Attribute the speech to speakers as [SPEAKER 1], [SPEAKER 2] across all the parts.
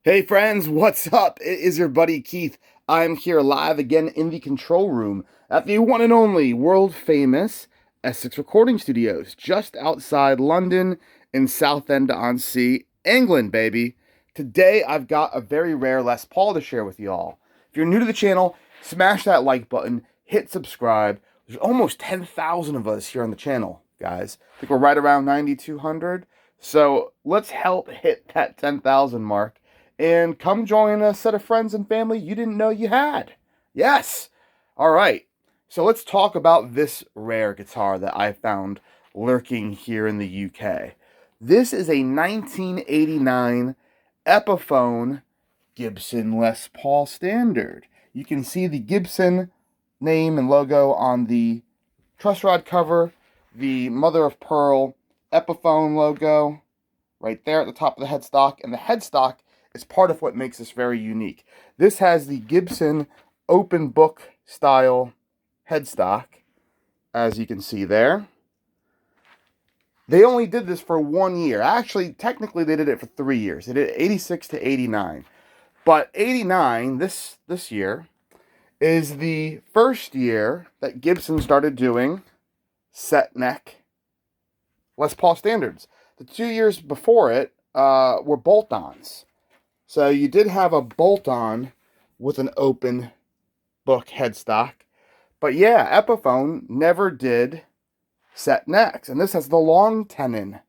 [SPEAKER 1] Hey friends, what's up? It is your buddy Keith. I'm here live again in the control room at the one and only world famous Essex Recording Studios, just outside London in Southend-on-Sea, England, baby. Today I've got a very rare Les Paul to share with you all. If you're new to the channel, smash that like button, hit subscribe. There's almost 10,000 of us here on the channel, guys. I think we're right around 9,200. So let's help hit that 10,000 mark and come join a set of friends and family you didn't know you had. Yes. All right. So let's talk about this rare guitar that I found lurking here in the UK. This is a 1989 Epiphone Gibson Les Paul Standard. You can see the Gibson name and logo on the truss rod cover, the mother of pearl Epiphone logo right there at the top of the headstock, and the headstock is part of what makes this very unique. This has the Gibson open book style headstock, as you can see there. They only did this for 1 year. Actually, technically, they did it for 3 years. They did 86 to 89. But 89, this year, is the first year that Gibson started doing set neck Les Paul standards. The 2 years before it were bolt-ons. So you did have a bolt-on with an open book headstock. But yeah, Epiphone never did set necks. And this has the long tenon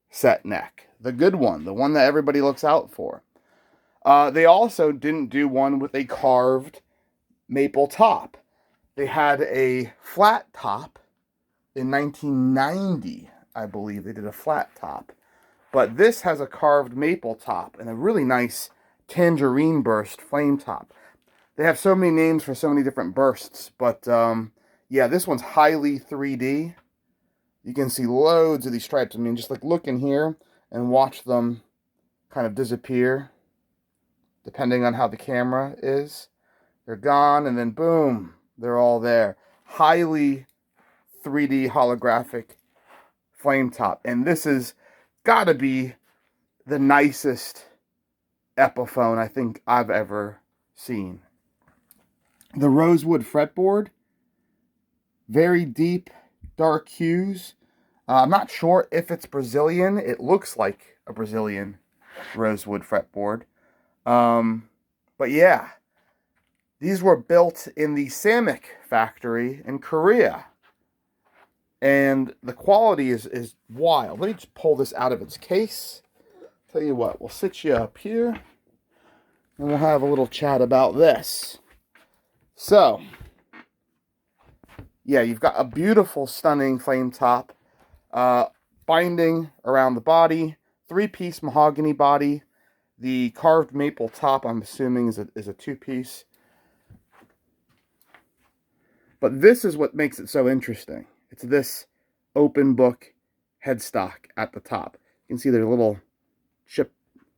[SPEAKER 1] set neck. The good one. The one that everybody looks out for. They also didn't do one with a carved maple top. They had a flat top in 1990. I believe they did a flat top. But this has a carved maple top and a really nice tangerine burst flame top. They have so many names for so many different bursts, but yeah, this one's highly 3D. You can see loads of these stripes. I mean, just like look in here and watch them kind of disappear, depending on how the camera is. They're gone, and then boom, they're all there. Highly 3D holographic flame top. And this is gotta be the nicest Epiphone I think I've ever seen. The Rosewood Fretboard, very deep, dark hues. I'm not sure if it's Brazilian. It looks like a Brazilian Rosewood Fretboard. But yeah, these were built in the Samick factory in Korea. And the quality is wild. Let me just pull this out of its case. Tell you what, we'll sit you up here, and we'll have a little chat about this. So, yeah, you've got a beautiful, stunning flame top, binding around the body, 3-piece mahogany body. The carved maple top, I'm assuming, is a 2-piece. But this is what makes it so interesting. It's this open book headstock at the top. You can see there's a little chip,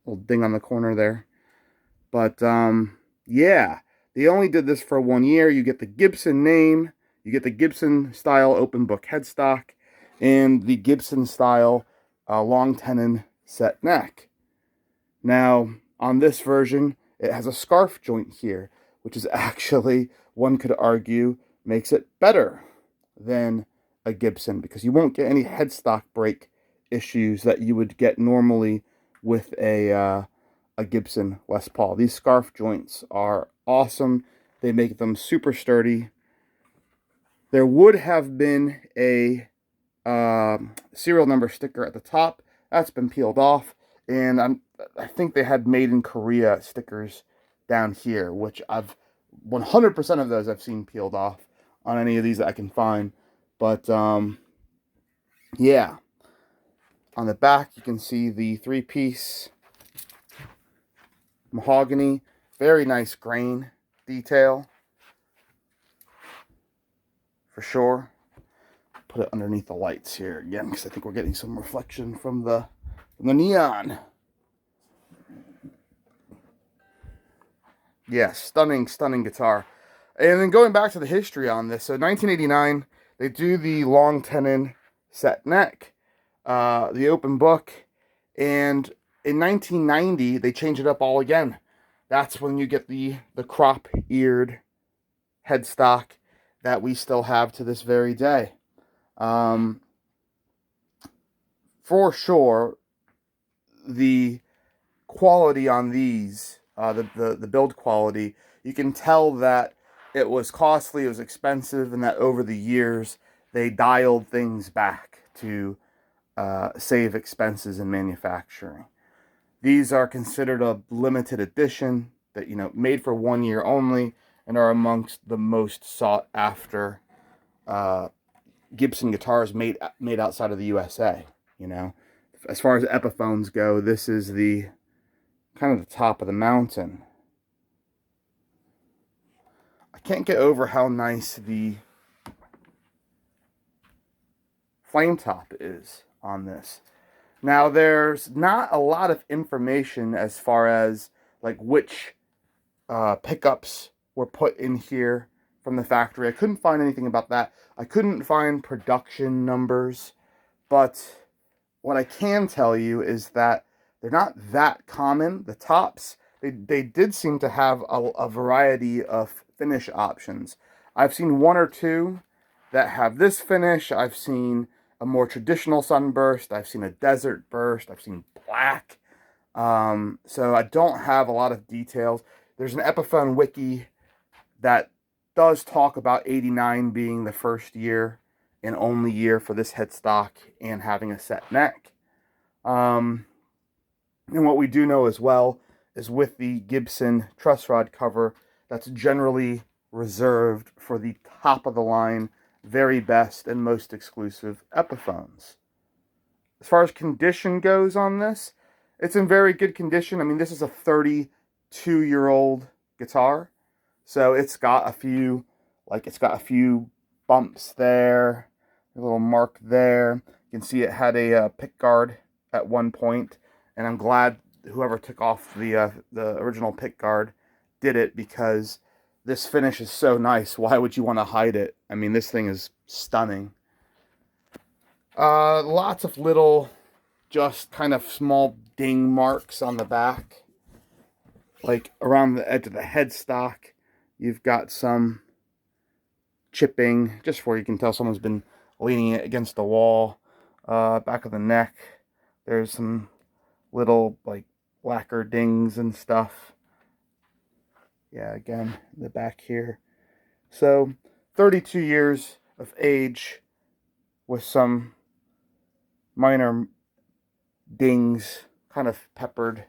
[SPEAKER 1] little ding on the corner there. But yeah, they only did this for 1 year. You get the Gibson name, you get the Gibson style open book headstock, and the Gibson style long tenon set neck. Now, on this version, it has a scarf joint here, which is actually, one could argue, makes it better than a Gibson, because you won't get any headstock break issues that you would get normally with a Gibson Les Paul. These scarf joints are awesome. They make them super sturdy. There would have been a serial number sticker at the top. That's been peeled off, and I think they had made in Korea stickers down here, which I've 100% of those I've seen peeled off on any of these that I can find. But yeah, on the back you can see the 3-piece mahogany, very nice grain detail for sure. Put it underneath the lights here again, because I think we're getting some reflection from the neon. Yeah, stunning guitar. And then going back to the history on this, so 1989, they do the long tenon set neck, the open book, and in 1990, they changed it up all again. That's when you get the crop-eared headstock that we still have to this very day. For sure, the quality on these, the build quality, you can tell that it was costly, it was expensive, and that over the years they dialed things back to save expenses in manufacturing. These are considered a limited edition that, made for 1 year only, and are amongst the most sought after Gibson guitars made outside of the USA. As far as Epiphones go, this is the kind of the top of the mountain. I can't get over how nice the flame top is on this. Now, there's not a lot of information as far as like which pickups were put in here from the factory. I couldn't find anything about that. I couldn't find production numbers, but what I can tell you is that they're not that common. The tops, they did seem to have a variety of finish options. I've seen one or two that have this finish. I've seen a more traditional sunburst. I've seen a desert burst. I've seen black. So I don't have a lot of details. There's an Epiphone wiki that does talk about 89 being the first year and only year for this headstock and having a set neck. And what we do know as well is with the Gibson truss rod cover, that's generally reserved for the top of the line, very best and most exclusive Epiphones. As far as condition goes on this, it's in very good condition. I mean, this is a 32-year-old guitar, so it's got a few bumps there, a little mark there. You can see it had a pick guard at one point, and I'm glad whoever took off the original pick guard did it, because this finish is so nice. Why would you want to hide it? I mean, this thing is stunning. Lots of little, just kind of small ding marks on the back. Like around the edge of the headstock, you've got some chipping, just where you can tell someone's been leaning it against the wall. Back of the neck, there's some little like lacquer dings and stuff. Yeah, again, the back here. So 32 years of age with some minor dings kind of peppered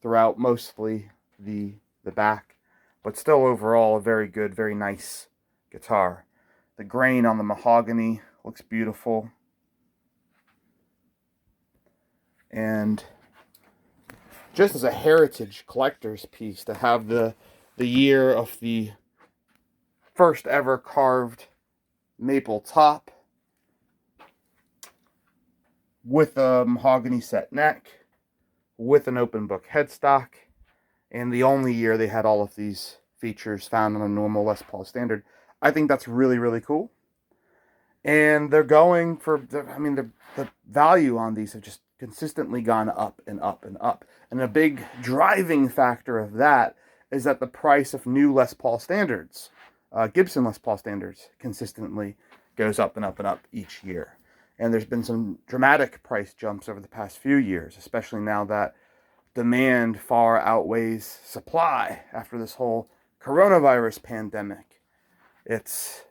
[SPEAKER 1] throughout mostly the back, but still overall a very good, very nice guitar. The grain on the mahogany looks beautiful. And just as a heritage collector's piece, to have the year of the first ever carved maple top with a mahogany set neck, with an open book headstock, and the only year they had all of these features found on a normal Les Paul standard. I think that's really, really cool. And they're going for, the value on these have just consistently gone up and up and up. And a big driving factor of that is that the price of new Les Paul standards, Gibson Les Paul standards, consistently goes up and up and up each year. And there's been some dramatic price jumps over the past few years, especially now that demand far outweighs supply after this whole coronavirus pandemic. It's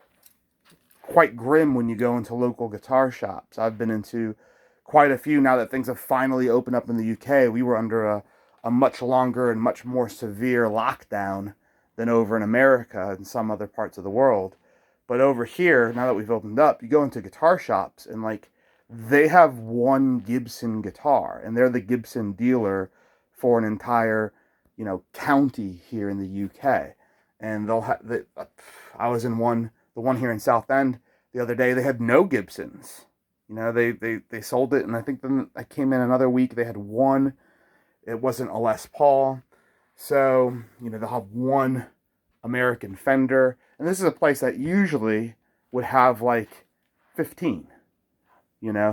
[SPEAKER 1] quite grim when you go into local guitar shops. I've been into quite a few now that things have finally opened up in the UK. We were under a much longer and much more severe lockdown than over in America and some other parts of the world. But over here, now that we've opened up, you go into guitar shops and like they have one Gibson guitar, and they're the Gibson dealer for an entire, county here in the UK. And they'll have I was in the one here in Southend the other day. They had no Gibsons. They sold it, and I think then I came in another week. They had one. It wasn't a Les Paul, so they'll have one American Fender, and this is a place that usually would have like 15.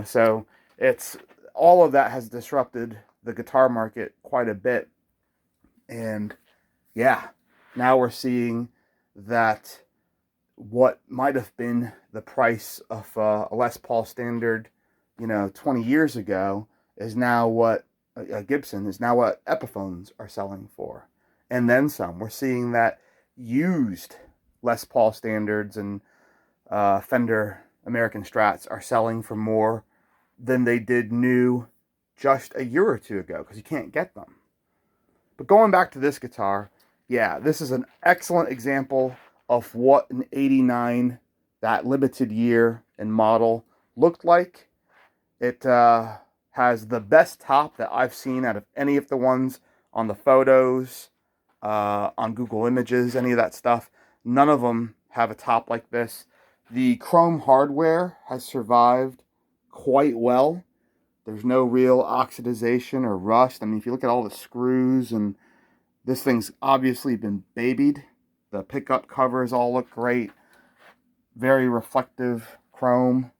[SPEAKER 1] So it's all of that has disrupted the guitar market quite a bit. And yeah, now we're seeing that what might have been the price of a Les Paul Standard, 20 years ago, is now what a Gibson is now what Epiphones are selling for, and then some. We're seeing that used Les Paul Standards and Fender American Strats are selling for more than they did new just a year or two ago, because you can't get them. But going back to this guitar, yeah, this is an excellent example of what an 89, that limited year and model, looked like. It has the best top that I've seen out of any of the ones on the photos, on Google Images, any of that stuff. None of them have a top like this. The chrome hardware has survived quite well. There's no real oxidization or rust. I mean, if you look at all the screws, and this thing's obviously been babied. The pickup covers all look great. Very reflective chrome.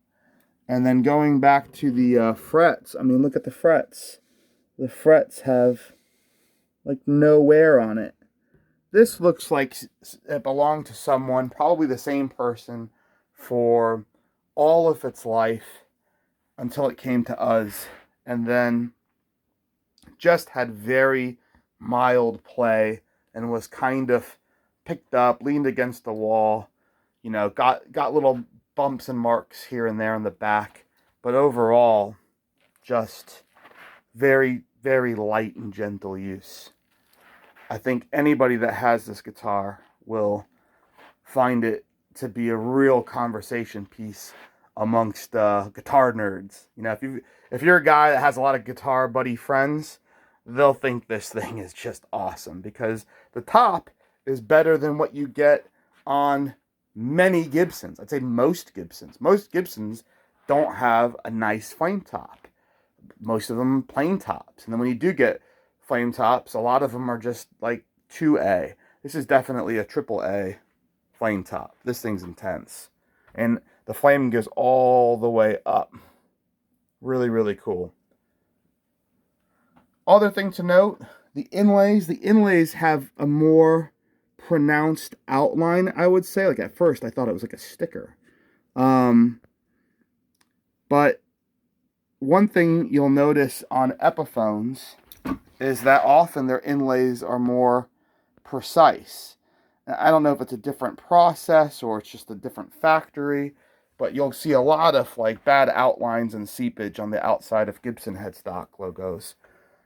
[SPEAKER 1] And then going back to the frets, I mean, look at the frets. The frets have like no wear on it. This looks like it belonged to someone, probably the same person, for all of its life until it came to us, and then just had very mild play and was kind of picked up, leaned against the wall, got little bumps and marks here and there on the back, but overall just very, very light and gentle use. I think anybody that has this guitar will find it to be a real conversation piece amongst guitar nerds. If you're a guy that has a lot of guitar buddy friends, they'll think this thing is just awesome, because the top is better than what you get on many Gibsons. I'd say most Gibsons. Most Gibsons don't have a nice flame top. Most of them plain tops. And then when you do get flame tops, a lot of them are just like 2A. This is definitely a AAA flame top. This thing's intense. And the flame goes all the way up. Really, really cool. Other thing to note, the inlays. The inlays have a more pronounced outline, I would say. Like at first, I thought it was like a sticker. But one thing you'll notice on Epiphones is that often their inlays are more precise. I don't know if it's a different process or it's just a different factory, but you'll see a lot of like bad outlines and seepage on the outside of Gibson headstock logos.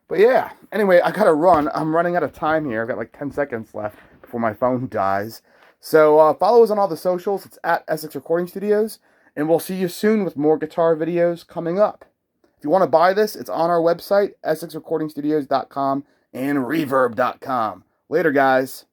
[SPEAKER 1] But yeah, anyway, I gotta run. I'm running out of time here. I've got like 10 seconds left before my phone dies. So follow us on all the socials. It's at Essex Recording Studios, and we'll see you soon with more guitar videos coming up. If you want to buy this, it's on our website, EssexRecordingStudios.com and Reverb.com. Later, guys.